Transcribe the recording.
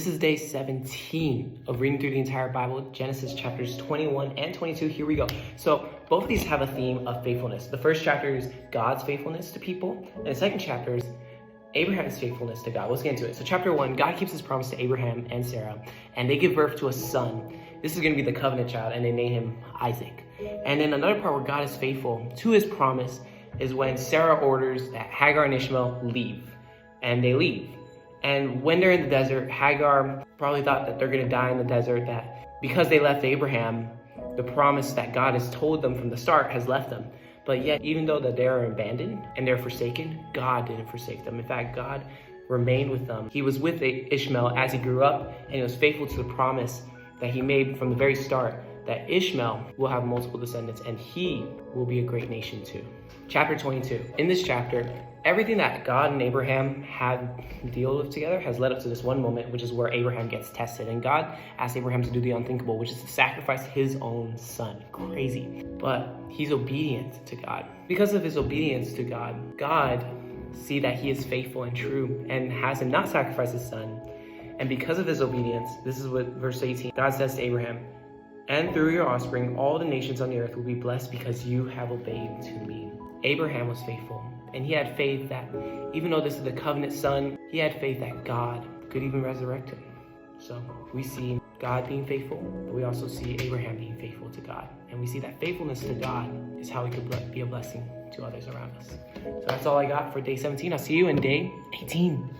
This is day 17 of reading through the entire Bible, Genesis chapters 21 and 22. Here we go. So both of these have a theme of faithfulness. The first chapter is God's faithfulness to people, and the second chapter is Abraham's faithfulness to God. Let's get into it. So chapter 1, God keeps his promise to Abraham and Sarah, and they give birth to a son. This is going to be the covenant child, and they name him Isaac. And then another part where God is faithful to his promise is when Sarah orders that Hagar and Ishmael leave, and they leave. And when they're in the desert, Hagar probably thought that they're going to die in the desert, that because they left Abraham, the promise that God has told them from the start has left them. But yet, even though that they are abandoned and they're forsaken, God didn't forsake them. In fact, God remained with them. He was with Ishmael as he grew up, and he was faithful to the promise that he made from the very start, that Ishmael will have multiple descendants and he will be a great nation too. Chapter 22. In this chapter, everything that God and Abraham had dealt with together has led up to this one moment, which is where Abraham gets tested. And God asked Abraham to do the unthinkable, which is to sacrifice his own son. Crazy. But he's obedient to God. Because of his obedience to God, God see that he is faithful and true and has him not sacrifice his son. And because of his obedience, this is what verse 18, God says to Abraham, "And through your offspring, all the nations on the earth will be blessed because you have obeyed to me." Abraham was faithful, and he had faith that even though this is the covenant son, he had faith that God could even resurrect him. So we see God being faithful, but we also see Abraham being faithful to God. And we see that faithfulness to God is how we could be a blessing to others around us. So that's all I got for day 17. I'll see you in day 18.